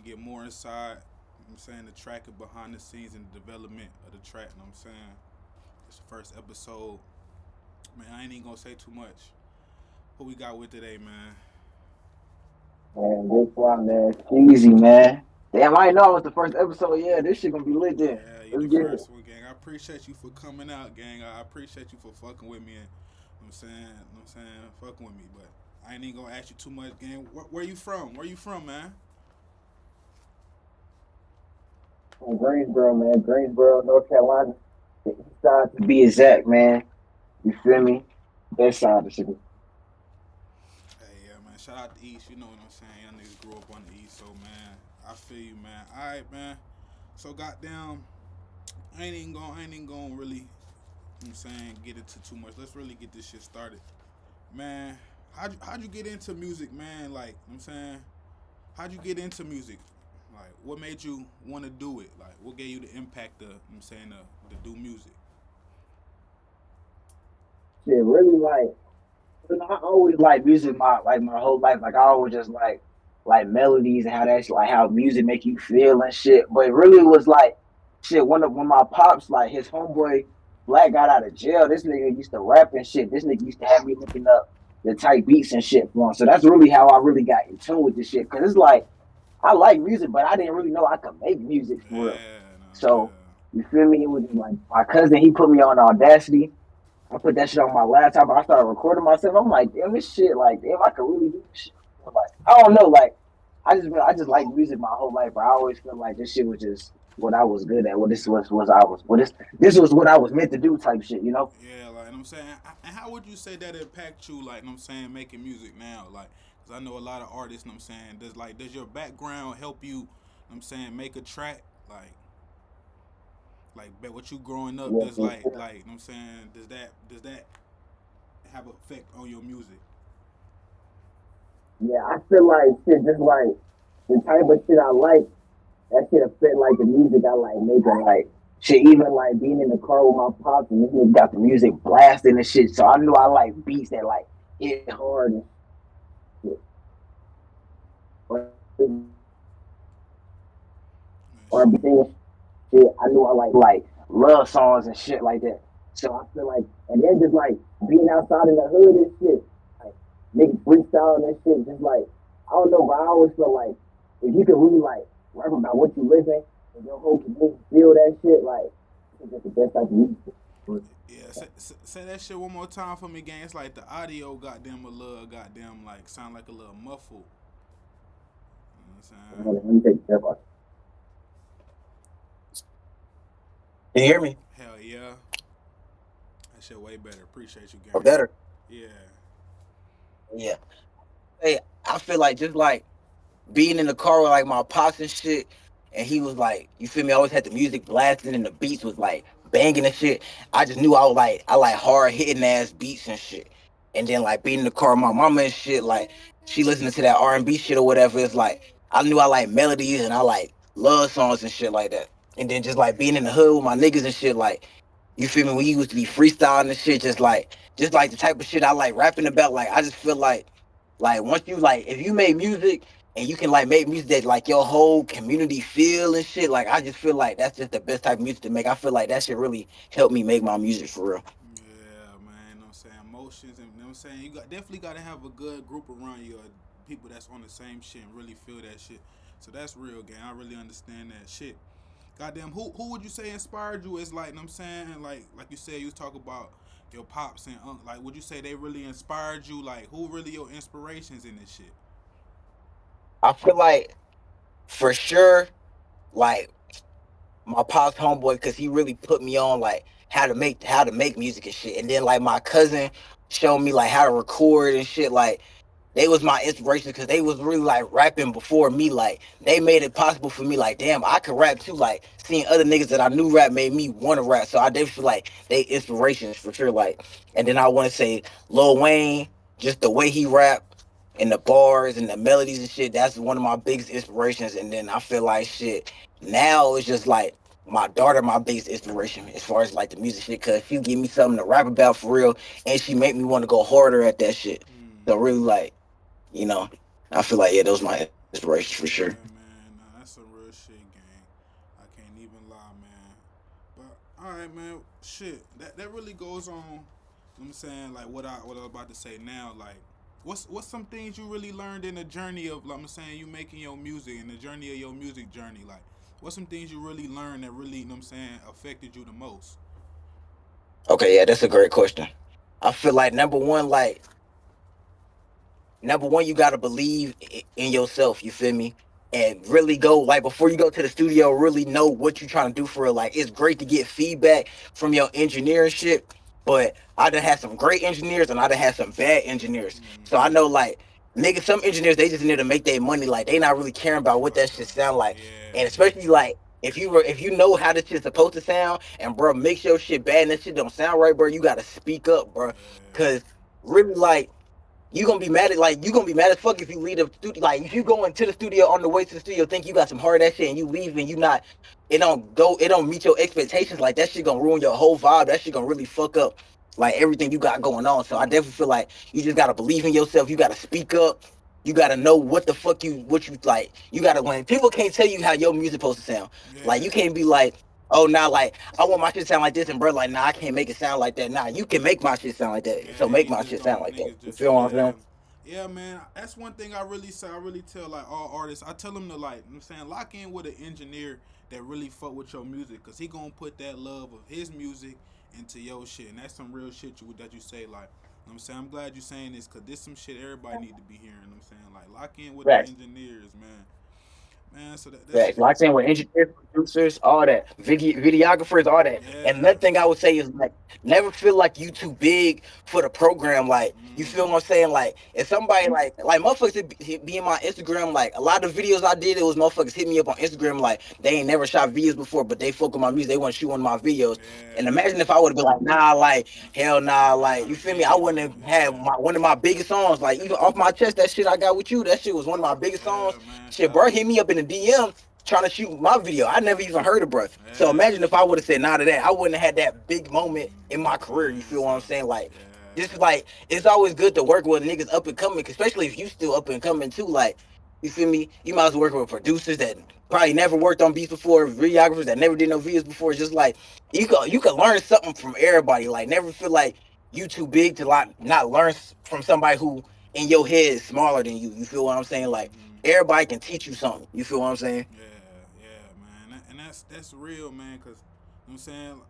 we get more inside. I'm saying the track and behind the scenes and the development of the track. You know what I'm saying? It's the first episode. Man, I ain't even gonna say too much. What we got with today, man? Man, this one, man. Sheezy, man. Damn, I didn't know I was the first episode. Yeah, this shit gonna be lit then. Yeah, you Let's the get it. first one, gang. I appreciate you for coming out, gang. I appreciate you for fucking with me and you know what I'm saying, you know what I'm saying, fucking with me. But I ain't even gonna ask you too much, gang. Where you from? Where you from, man? From Greensboro, man. Greensboro, North Carolina. The east side to be exact, man. You feel me? That side of the city. Hey, yeah, man. Shout out to East. You know what I'm saying. Y'all niggas grew up on the East, so man, I feel you, man. All right, man. So goddamn, I ain't even gonna really, you know what I'm saying, get into too much. Let's really get this shit started, man. How'd you get into music, man? Like, you know what I'm saying, how'd you get into music? Like, what made you want to do it? Like, what gave you the impact to, you know what I'm saying, to do music? Shit, really like, I always like music my whole life. Like I always just like melodies and how that's like how music make you feel and shit. But it really was like shit. When my pops like his homeboy Black got out of jail, this nigga used to rap and shit. This nigga used to have me looking up the type beats and shit for him. So that's really how I really got in tune with this shit. Cause it's like I like music, but I didn't really know I could make music for real. Yeah, no, So yeah. you feel me? It was like my cousin. He put me on Audacity. I put that shit on my laptop. I started recording myself. I'm like, damn, this shit, like, damn, I could really do this shit. Like, I don't know, like, I just like music my whole life. But I always feel like this shit was just what I was good at. What this was I was. What this was what I was meant to do, type shit. You know? Yeah, like, you know what I'm saying, and how would you say that impact you, like, you know what I'm saying, making music now? Like, because I know a lot of artists, you know what I'm saying, does your background help you, know what I'm saying, make a track? Like, what you growing up, Yeah, does, for like, sure. you know what I'm saying, does that have an effect on your music? Yeah, I feel like shit, just like the type of shit I like. That shit affect like the music I like making. Like shit, even like being in the car with my pops and this nigga got the music blasting and shit. So I knew I like beats that like hit hard and shit. Or Man, or shit. be shit. I knew I like love songs and shit like that. So I feel like, and then just like being outside in the hood and shit, like niggas freestyling and shit, just like I don't know, but I always feel like if you can really like rap about what you living and your whole community feel that shit, like it's just the best type of music. Yeah, say that shit one more time for me, gang. It's like the audio, goddamn, a little, goddamn, like, sound like a little muffled. You know what I'm saying? Let me take a step out. Can you hear me? Hell yeah. That shit way better. Appreciate you, Or gang. better? Yeah. Yeah. Hey, I feel like just like being in the car with like my pops and shit, and he was like, you feel me? I always had the music blasting and the beats was like banging and shit. I just knew I like hard hitting ass beats and shit. And then like being in the car with my mama and shit, like she listening to that R&B shit or whatever. It's like I knew I like melodies and I like love songs and shit like that. And then just like being in the hood with my niggas and shit, like you feel me? We used to be freestyling and shit, just like the type of shit I like rapping about. Like I just feel like once you like if you make music and you can like make music that like your whole community feel and shit. Like I just feel like that's just the best type of music to make. I feel like that should really help me make my music for real. Yeah, man. You know what I'm saying? Emotions, and you know what I'm saying? Definitely got to have a good group around you, people that's on the same shit and really feel that shit. So that's real, gang. I really understand that shit. Goddamn, who would you say inspired you? Is like, you know what I'm saying, like you said, you was talking about your pops and like, would you say they really inspired you? Like, who really your inspirations in this shit? I feel like for sure, like my pop's homeboy, because he really put me on like how to make music and shit. And then like my cousin showed me like how to record and shit. Like they was my inspiration because they was really like rapping before me. Like they made it possible for me. Like damn, I could rap too. Like seeing other niggas that I knew rap made me want to rap. So I definitely feel like they inspirations for sure. Like, and then I want to say Lil Wayne, just the way he rap and the bars and the melodies and shit. That's one of my biggest inspirations. And then I feel like shit now it's just like my daughter, my biggest inspiration as far as like the music shit. Cause she give me something to rap about for real, and she make me want to go harder at that shit. So Mm. really like you know, I feel like yeah, those my inspirations for sure. Yeah, man. even lie, man. But all right, man. Shit, that really goes on. I'm saying like what I was about to say now. Like, what's some things you really learned in the journey of like I'm saying you making your music and the journey of your music journey. Like, what's some things you really learned that really I'm saying affected you the most? Okay, yeah, that's a great question. I feel like number one, you gotta believe in yourself. You feel me? And really go like before you go to the studio, really know what you're trying to do for it. Like it's great to get feedback from your engineer and shit, but I done had some great engineers and I done had some bad engineers. So I Mm-hmm. know like niggas, some engineers they just need to make their money. Like they not really caring about what that shit sound like. Yeah, And especially like if you know how this shit's supposed to sound and bro mix your shit bad and that shit don't sound right, bro, you gotta speak up, bro. yeah, Cause really like you gonna be mad at like you gonna be mad as fuck if you leave the studio. Like if you go into the studio on the way to the studio, think you got some hard ass shit, and you leave and you not, it don't meet your expectations. Like that shit gonna ruin your whole vibe. That shit gonna really fuck up like everything you got going on. So I definitely feel like you just gotta believe in yourself. You gotta speak up. You gotta know what the fuck what you like. You gotta when people can't tell you how your music supposed to sound. Like you yeah. can't be like, oh nah, like I want my shit to sound like this, and bro, like nah, I can't make it sound like that. Nah, you can make my shit sound like that. So Yeah, make you my just shit sound don't like that. niggas You just feel what I'm yeah. saying? Yeah, man. That's one thing I really say. I really tell like all artists. I tell them to like, I'm saying lock in with an engineer that really fuck with your music, cause he gonna put that love of his music into your shit, and that's some real shit that you say. Like, I'm saying I'm glad you saying this, cause this some shit everybody need to be hearing. I'm saying like lock in with the Right. engineers, man. Man, so that's Facts. Locked in with engineers, producers, all that, videographers, all that. And yeah. another thing I would say is like, never feel like you too big for the program. Like, you feel Mm-hmm. what I'm saying? Like, if somebody like motherfuckers be in my Instagram, like a lot of videos I did, it was motherfuckers hit me up on Instagram, like they ain't never shot videos before, but they fuck with my music, they want to shoot one of my videos. And Yeah. imagine if I would have been like, nah, like hell nah, like Nah, you feel me? I can't wouldn't do. have had Yeah. one of my biggest songs, like even off my chest, that shit I got with you, that shit was one of my biggest songs. Yeah, man. Shit, Shout bro, out. hit me up in the DM trying to shoot my video. I never even heard of Bruh. So Yeah. imagine if I would have said nah to that. I wouldn't have had that big moment in my career. You Man, feel so what I'm saying? Like, yeah. just like it's always good to work with niggas up and coming, especially if you still up and coming too. Like, you feel me? You might as well work with producers that probably never worked on beats before, videographers that never did no videos before. It's just like you can learn something from everybody. Like, never feel like you too big to like not learn from somebody who in your head is smaller than you. You feel what I'm saying? Like, Hmm. everybody can teach you something. You feel what I'm saying? Yeah, yeah, man. And that's real, man. Cause you know what I'm saying,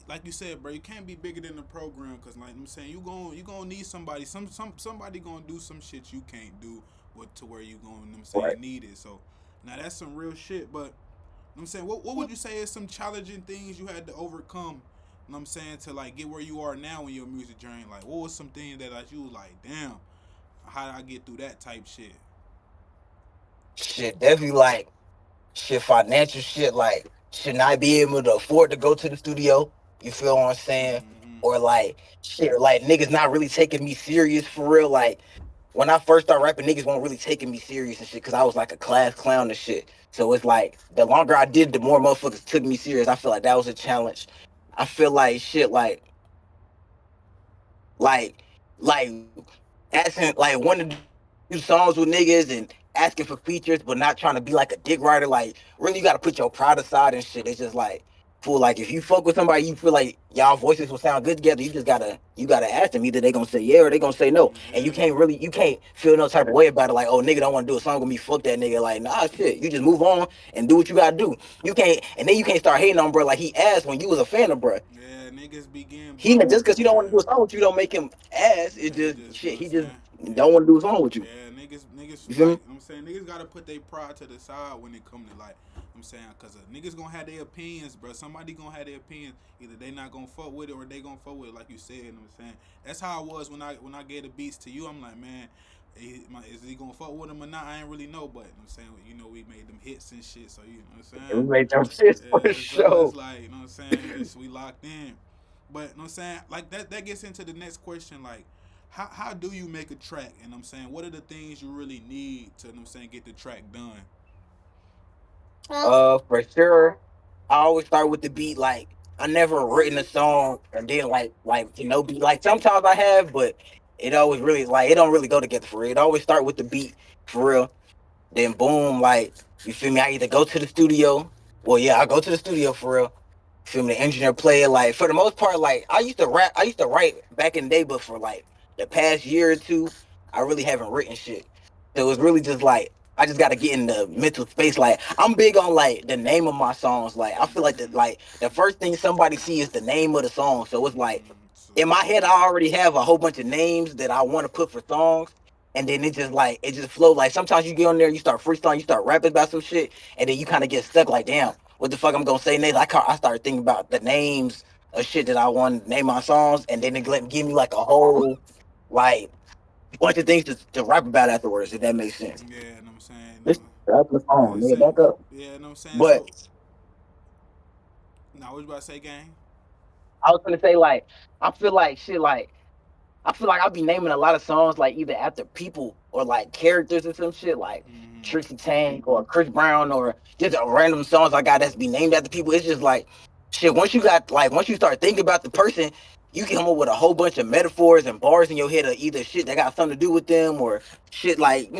like you said, bro, you can't be bigger than the program. Cause like I'm saying, you gonna need somebody. Somebody gonna do some shit you can't do. What to where you going? You know what I'm Right. saying need it. So now that's some real shit. But you know what I'm saying, what would you say is some challenging things you had to overcome? You know what I'm saying to like get where you are now in your music journey. Like, what was some things that like you was like, damn, how did I get through that type shit? Shit, definitely like shit, financial shit. Like, should I be able to afford to go to the studio? You feel what I'm saying? Mm-hmm. Or like shit, like niggas not really taking me serious for real. Like when I first started rapping, niggas weren't really taking me serious and shit because I was like a class clown and shit. So it's like the longer I did, the more motherfuckers took me serious. I feel like that was a challenge. I feel like shit, like like asking like wanting to do songs with niggas and asking for features but not trying to be like a dick writer. Like really you gotta put your pride aside and shit. It's just like fool, like if you fuck with somebody you feel like y'all voices will sound good together, you gotta ask them. Either they gonna say yeah or they gonna say no. And Yeah. you can't feel no type of way about it, like, oh nigga don't wanna do a song with me, fuck that nigga. Like nah shit. You just move on and do what you gotta do. You can't and then you can't start hating on bro like he asked when you was a fan of bro. Yeah, niggas be getting He bucked. just because he don't want to Yeah. do a song with you don't make him ass. It Yeah, he just just, you know shit. what I'm He just saying? don't want to do a song with you. Yeah, niggas, You feel like, me? you know what I'm saying, niggas gotta put their pride to the side when it come to, like, I'm saying, cause niggas gonna have their opinions, bro. Somebody gonna have their opinions. Either they not gonna fuck with it or they gonna fuck with it, like you said. You know what I'm saying? That's how I was when I gave the beats to you. I'm like, man, is he gonna fuck with them or not? I ain't really know, but you know what I'm saying, we made them hits and shit. So you know what I'm And we saying? made them shit for Yeah, so sure. it's like, you know what I'm saying? We locked in. But you know what I'm saying? Like that gets into the next question, like how do you make a track? And I'm saying, what are the things you really need to, you know what I'm saying, get the track done? For sure. I always start with the beat. Like I never written a song and then be like sometimes I have, but it always really like it don't really go together for real. It always start with the beat for real. Then boom, like you feel me? I either go to the studio Well, yeah, I go to the studio for real. Feel me? The engineer play it. Like for the most part, like I used to rap. I used to write back in the day, but for like the past year or two, I really haven't written shit. So it's really just like I just got to get in the mental space. Like I'm big on like the name of my songs. Like I feel like the first thing somebody see is the name of the song. So it's like So, in my head, I already have a whole bunch of names that I want to put for songs. And then it just flows. Like sometimes you get on there, you start freestyling, you start rapping about some shit, and then you kind of get stuck. Like, damn, what the fuck I'm gonna say next? I started thinking about the names of shit that I want to name my songs, and then give me like a whole like bunch of things to rap about afterwards. If that makes sense. yeah, you know what I'm saying? This that's the phone, It's nigga. a, Back up. yeah, you know what I'm saying? But So, now what you about to say, gang? I was gonna say like I feel like shit like I feel like I'll be naming a lot of songs like either after people or like characters or some shit like Mm-hmm. Trixie Tank or Chris Brown or just a random songs I got that's be named after people. It's just like shit. Once you start thinking about the person, you can come up with a whole bunch of metaphors and bars in your head of either shit that got something to do with them or shit like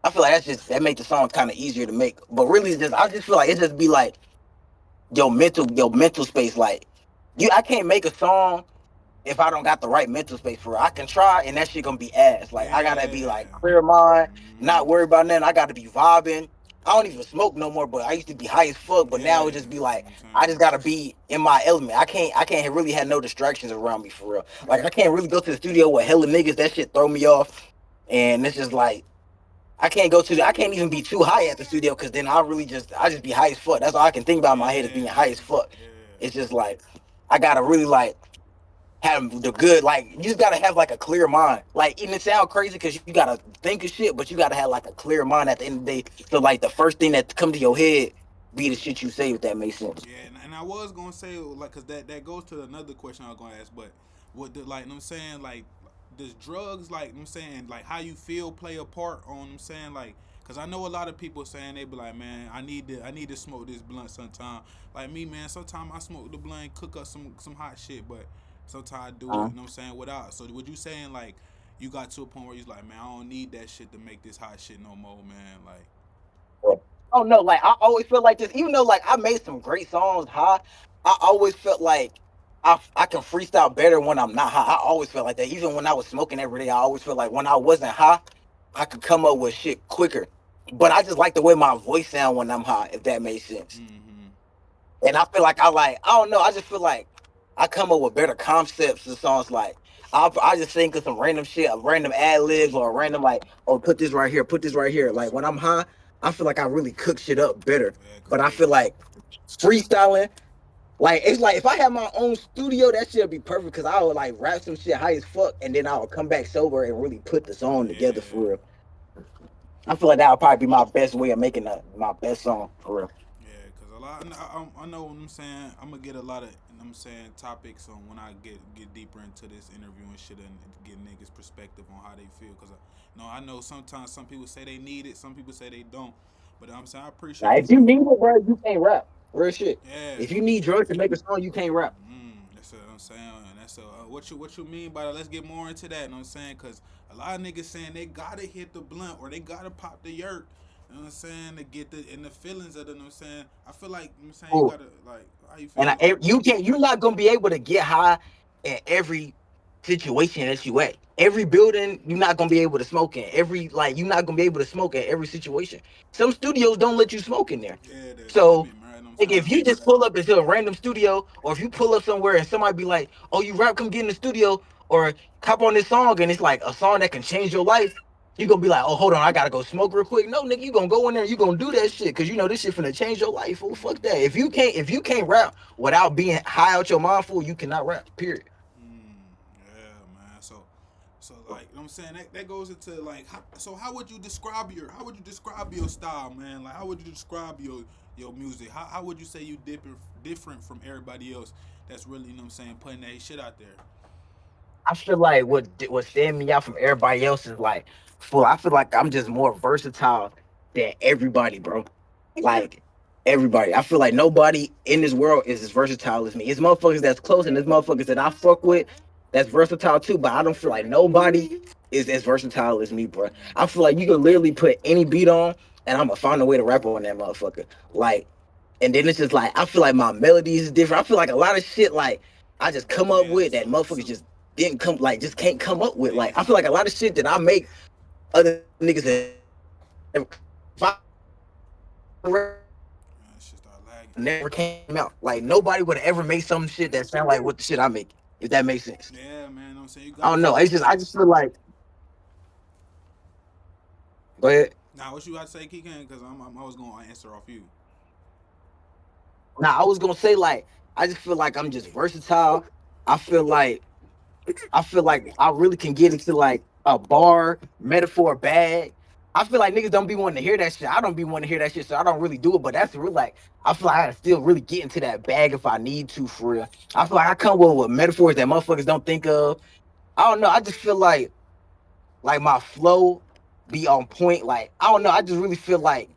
I feel like that make the song kind of easier to make. But really, it's just I just feel like it just be like your mental space. Like I can't make a song if I don't got the right mental space for it. I can try and that shit gonna be ass. Like I gotta be like Yeah. clear mind, Mm-hmm. not worry about nothing. I gotta be vibing. I don't even smoke no more, but I used to be high as fuck. But now it Yeah. just be like I'm I saying. just gotta be in my element. I can't really have no distractions around me for real. Like I can't really go to the studio with hella niggas. That shit throw me off. And it's just like I can't even be too high at the studio because then I just be high as fuck. That's all I can think about in my head is being Yeah. high as fuck. Yeah. It's just like I gotta really like have the good like you just gotta have like a clear mind. Like and it sound crazy because you gotta think of shit, but you gotta have like a clear mind at the end of the day. So like the first thing that come to your head be the shit you say if that makes sense. Yeah, and I was gonna say like, cause that goes to another question I was gonna ask, but what the like, you know what I'm saying, like, does drugs like, you know what I'm saying, like how you feel play a part on, you know what I'm saying, like, cause I know a lot of people saying they be like, man, I need to smoke this blunt sometime. Like me, man, sometimes I smoke the blunt, cook up some hot shit, but sometimes I do it, you know what I'm saying, without. So would you saying like you got to a point where you're like, man, I don't need that shit to make this hot shit no more, man, like. Oh no, like I always feel like this, even though like I made some great songs high, I always felt like I can freestyle better when I'm not high. I always felt like that. Even when I was smoking every day, I always felt like when I wasn't high, I could come up with shit quicker. But I just like the way my voice sound when I'm high, if that makes sense. Mm-hmm. And I feel like I don't know, I just feel like I come up with better concepts and songs like I just think of some random shit, a random ad libs or a random like, oh, put this right here, put this right here. Like when I'm high, I feel like I really cook shit up better. Yeah, cause But I they. feel like freestyling, like it's like if I had my own studio, that shit'd be perfect because I would like rap some shit high as fuck and then I would come back sober and really put the song together Yeah. for real. I feel like that would probably be my best way of making my best song for real. Yeah, cause a lot. I know what I'm saying. I'm gonna get a lot of, you know what I'm saying, topics on when I get deeper into this interview and shit, and get niggas' perspective on how they feel. Cause I know sometimes some people say they need it, some people say they don't. But I'm saying I Now, appreciate you if you for. need it, bro, you can't rap. Real shit. Yeah. If you need drugs to make a song, you can't rap. That's what I'm saying. And that's what you mean by that. Let's get more into that. You know what I'm saying? Cause a lot of niggas saying they gotta hit the blunt or they gotta pop the yurt. You know what I'm saying? To get the in the feelings of it. You know what I'm saying? I feel like, you know what I'm saying, you Ooh. gotta like, how you And feel? you're not gonna be able to get high in every situation that you at. Every building, you're not gonna be able to smoke in. You're not gonna be able to smoke in every situation. Some studios don't let you smoke in there. Yeah, the So, limit, man. You know what I'm like, if saying? you just pull up into a random studio, or if you pull up somewhere and somebody be like, "Oh, you rap? Come get in the studio," or "Cop on this song," and it's like a song that can change your life. You gonna be like, "Oh, hold on, I gotta go smoke real quick." No, nigga, you gonna go in there, and you gonna do that shit because you know this shit finna change your life. Oh, fuck that. If you can't rap without being high out your mind, fool, you cannot rap. Period. Yeah, man. So like, you know what I'm saying, that goes into like, so how would you describe your style, man? Like, how would you describe your music? How would you say you different from everybody else that's really, you know what I'm saying, putting that shit out there? I feel like what stand me out from everybody else is like, fool. I feel like I'm just more versatile than everybody, bro. Like everybody. I feel like nobody in this world is as versatile as me. It's motherfuckers that's close and there's motherfuckers that I fuck with that's versatile too. But I don't feel like nobody is as versatile as me, bro. I feel like you can literally put any beat on and I'm gonna find a way to rap on that motherfucker. Like And then it's just like I feel like my melodies is different. I feel like a lot of shit like I just come up Yeah, with that salute, motherfuckers salute. just didn't come like just can't come up with. Like Yeah, I feel like a lot of shit that I make other niggas have never come up with. Like if I rap some shit that I made man, shit start lagging. never came out. Like nobody would have ever made some shit that sound like what the shit I make. If that makes sense. Yeah, man. I'm saying you I gotta don't put. know. It's just I just feel like go ahead. Now, what you got to say, Keegan? Because I was gonna answer off you. Now I was gonna say like I just feel like I'm just versatile. I feel like I really can get into like a bar, metaphor, bag. I feel like niggas don't be wanting to hear that shit. I don't be wanting to hear that shit, so I don't really do it. But that's real. Like I feel like I still really get into that bag if I need to for real. I feel like I come with metaphors that motherfuckers don't think of. I don't know. I just feel like my flow be on point. Like I don't know. I just really feel like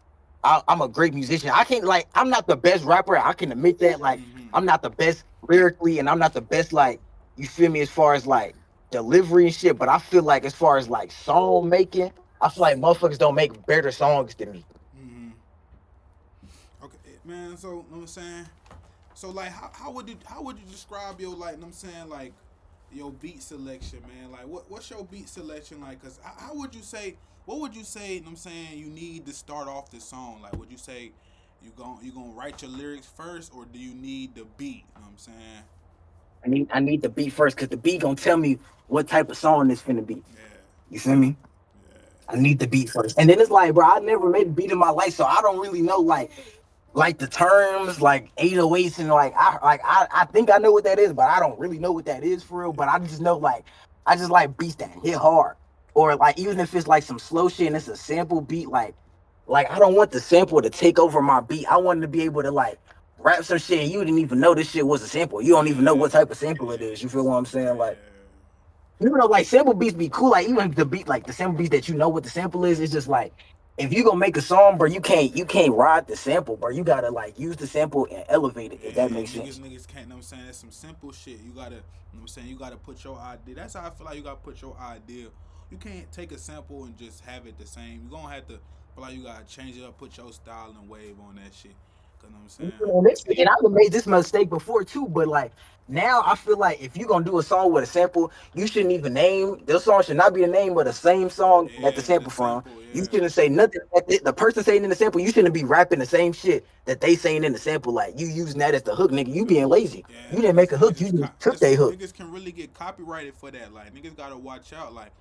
I'm a great musician. I can't like I'm not the best rapper. I can admit that. Like Mm-hmm. I'm not the best lyrically, and I'm not the best like you feel me as far as like delivery and shit. But I feel like as far as like song making, I feel like motherfuckers don't make better songs than me. Mm-hmm. Okay, man. So, you know what I'm saying? So, like, how would you describe your like? You know what I'm saying, like, your beat selection, man. Like, what's your beat selection like? Cause how would you say? What would you say? You know what I'm saying, you need to start off the song. Like, would you say you gonna write your lyrics first, or do you need the beat? You know what I'm saying? I need the beat first because the beat gonna tell me what type of song this finna be. Yeah, You feel me? yeah, I need the beat first. And then it's like, bro, I never made a beat in my life, so I don't really know like the terms like 808s and like I think I know what that is, but I don't really know what that is for real. But I just know like I just like beats that hit hard. Or like even if it's like some slow shit and it's a sample beat, like I don't want the sample to take over my beat. I want to be able to like rap some shit and you didn't even know this shit was a sample. You don't even know yeah, what type of sample it is. You yeah. feel what I'm saying? Like Yeah. even though like sample beats be cool, like even the beat, like the sample beats that you know what the sample is, it's just like if you gonna make a song, bro, you can't ride the sample, bro. You gotta like use the sample and elevate it, if that Yeah, makes sense. niggas can't. Know what I'm saying, that's some simple shit. You gotta, you know what I'm saying, you gotta put your idea. That's how I feel like you gotta put your idea. You can't take a sample and just have it the same. You gonna have to feel like you gotta change it up, put your style and wave on that shit. Cause you know what I'm saying. And I've made this mistake before too, but like now I feel like if you're gonna do a song with a sample, you shouldn't even name the song should not be the name of the same song that the Yeah, the sample from. sample. You Yeah, shouldn't say nothing that the person saying in the sample. You shouldn't be rapping the same shit that they saying in the sample. Like you using that as the hook, nigga. You being lazy. yeah, You didn't make a hook. You just took that's their hook. niggas can really get copyrighted for that. Like niggas gotta watch out. Like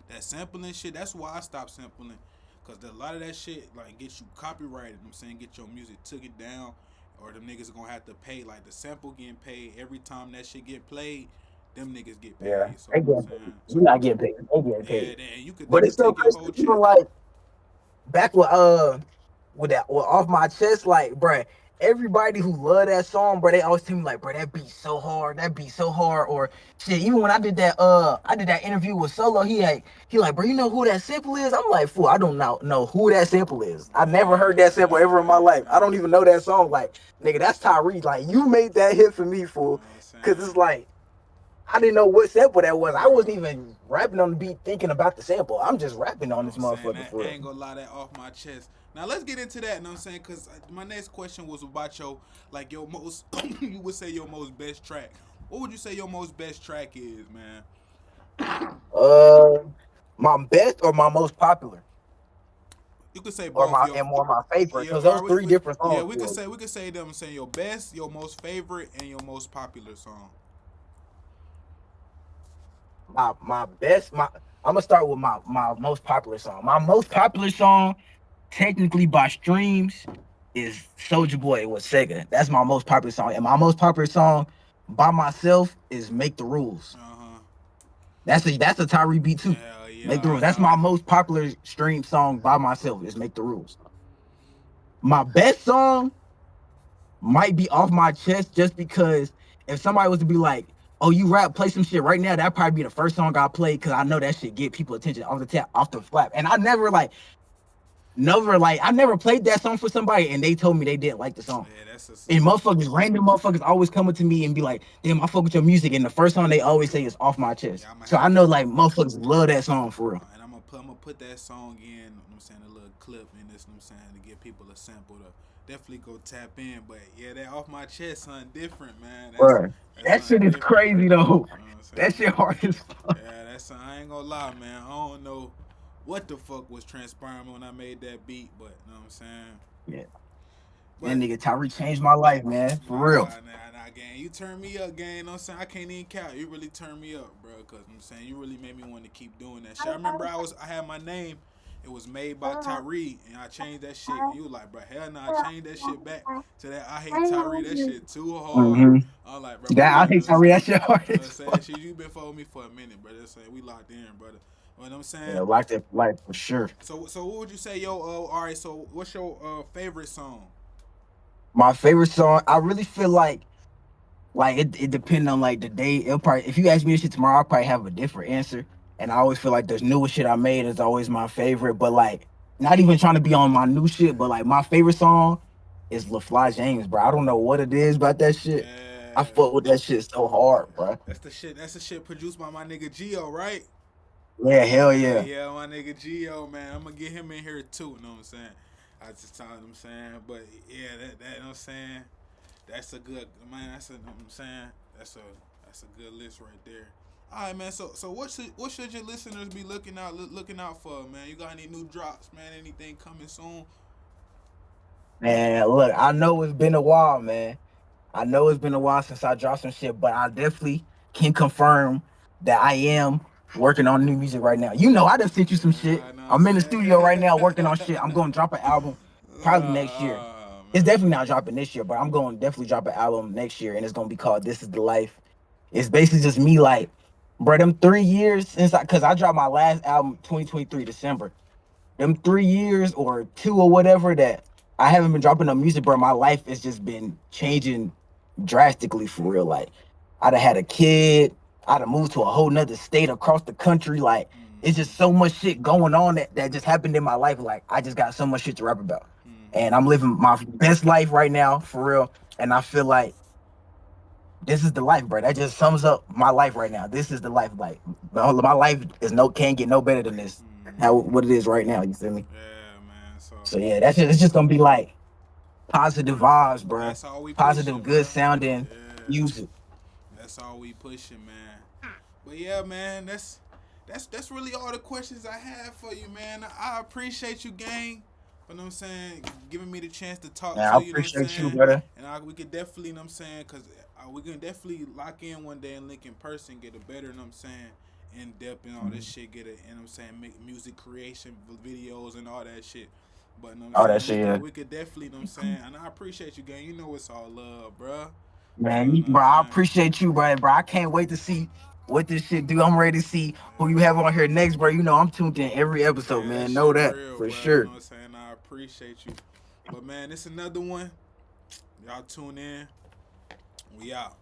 that sampling shit. That's why I stopped sampling. Cause a lot of that shit like gets you copyrighted. You know what I'm saying, get your music took it down, or them niggas gonna have to pay. Like the sample getting paid every time that shit get played. Them niggas get Yeah, paid. So they you know what getting I'm saying. paid. You're So not getting paid. They getting yeah, paid. then they But it's could so take your crazy. whole Even check. like back with that with off my chest, like, bruh, everybody who love that song, bro, they always tell me like, bro, that beat so hard, that beat so hard, or shit. Even when I did that interview with Solo, he like, bro, you know who that sample is? I'm like, fool, I don't know who that sample is. I never heard that sample ever in my life. I don't even know that song. Like, nigga, that's Tyrese. Like, you made that hit for me, You fool, know what I'm because saying? it's like. I didn't know what sample that was. I wasn't even rapping on the beat thinking about the sample. I'm just rapping You on know what this I'm saying? motherfucker That for I real. ain't gonna lie, that off my chest. Now let's get into that. You know what I'm saying? Cause my next question was about your like your most you would say your most best track. What would you say your most best track is, man? Uh, my best or my most popular, You could say or both. my Your and more my favorite, yeah, because or those three different yeah, songs. For we could say them saying your best, your most favorite, and your most popular song. my best, I'm gonna start with my most popular song. My most popular song, technically by streams, is Soldier Boy with Sega. That's my most popular song, and my most popular song by myself is Make the Rules. Uh huh. That's a Tyree beat too. Yeah, yeah. Make the Rules. That's my I most popular stream song by myself. Is Make the Rules. My best song might be off my chest just because if somebody was to be like, "Oh, you rap, play some shit right now," that'd probably be the first song I play because I know that shit get people attention off the tap, off the flap. And I never played that song for somebody and they told me they didn't like the song. yeah, that's a And motherfuckers, random motherfuckers, always coming to me and be like, "Damn, I fuck with your music." And the first song they always say is "Off My Chest." yeah. I'm gonna So have I to. know like motherfuckers love that song for real. And I'm gonna put that song in. You know what I'm saying, a little clip in this. You know what I'm saying, to give people a sample definitely go tap in. But yeah, that off my chest, something different, man. Bruh. That's That something shit is different. crazy though. You know what I'm That saying? shit hard as fuck. Yeah, I ain't gonna lie, man. I don't know what the fuck was transpiring when I made that beat, but you know what I'm saying. Yeah. That But nigga Tyree changed my life, man. For real. nah, gang, you turn me up, gang. You know what I'm saying? I can't even count. You really turned me up, bro. Cause I'm saying you really made me want to keep doing that shit. I remember I had my name. It was made by Tyree, and I changed that shit. And you was like, bro, hell no, I changed that shit back to that. I hate Tyree. That shit too hard. Mm-hmm. I'm like, bro, we That I locked. You think know what I'm Tyree saying? that shit hard You know what I'm as saying? fuck. Shit, you been following me for a minute, brother. Saying we locked in, brother. You know what I'm Yeah, saying? like that life for sure. So what would you say, yo? All right. So what's your favorite song? My favorite song, I really feel like it depends on like the day. It'll probably if you ask me this shit tomorrow, I'll probably have a different answer. And I always feel like the newest shit I made is always my favorite. But like not even trying to be on my new shit, but like my favorite song is LaFly James, bro. I don't know what it is about that shit. I Yeah. fuck with that shit so hard, bro. That's the shit. That's the shit produced by my nigga Gio, right? Yeah, hell Yeah, yeah. yeah, my nigga Gio, man. I'm gonna get him in here too. You know what I'm saying? I just told him saying, but yeah, that you know what I'm saying. That's a good man. That's a you know what I'm saying. That's a that's a good list right there. All right, man. So what should your listeners be looking out for, man? You got any new drops, man? Anything coming soon? Man, look, I know it's been a while, man. I know it's been a while since I dropped some shit, but I definitely can confirm that I am working on new music right now. You know, I just sent you some shit. I know what I'm I'm in the studio right saying. now working on shit. I'm going to drop an album probably next year. It's definitely Man. not dropping this year, but I'm going to definitely drop an album next year, and it's going to be called "This Is the Life." It's basically just me, like, bro. Them 3 years since cause I dropped my last album 2023 December. Them 3 years or two or whatever that I haven't been dropping no music, bro. My life has just been changing drastically for real. Like I'd have had a kid, I'd have moved to a whole nother state across the country. Like it's Mm-hmm. just so much shit going on that just happened in my life. Like I just got so much shit to rap about. Mm-hmm. And I'm living my best life right now for real. And I feel like this is the life, bro. That just sums up my life right now. This is the life. Like my life is can't get no better than this. How Mm-hmm. what it is right now. You feel me? Yeah, man. So So yeah, it's just gonna be like positive vibes, bro. that's all we Positive, pushing, good bro. sounding Yeah, music. that's all we pushing, man. But yeah, man, that's really all the questions I have for you, man. I appreciate you, gang. You know what I'm saying? Giving me the chance to talk Man, to I you, you know what I'm appreciate you, saying? brother. And we could definitely, you know what I'm saying? Because we can definitely lock in one day and link in person, get a better, you know what I'm saying? In depth and all this shit, get it, you know what I'm saying? Make music creation videos and all that shit. But you know what I'm All that saying? shit, yeah. We could definitely, you know what I'm saying? And I appreciate you, gang. You know it's all love, bro. So, Man, you know what I'm bro, I saying? appreciate you, bro. I can't wait to see what this shit do. I'm ready to see who you have on here next, bro. You know I'm tuned in every episode, Yeah, that man. Know shit that real, for bro. You know sure. what I'm saying? I appreciate you. But man, this another one. Y'all tune in. We out.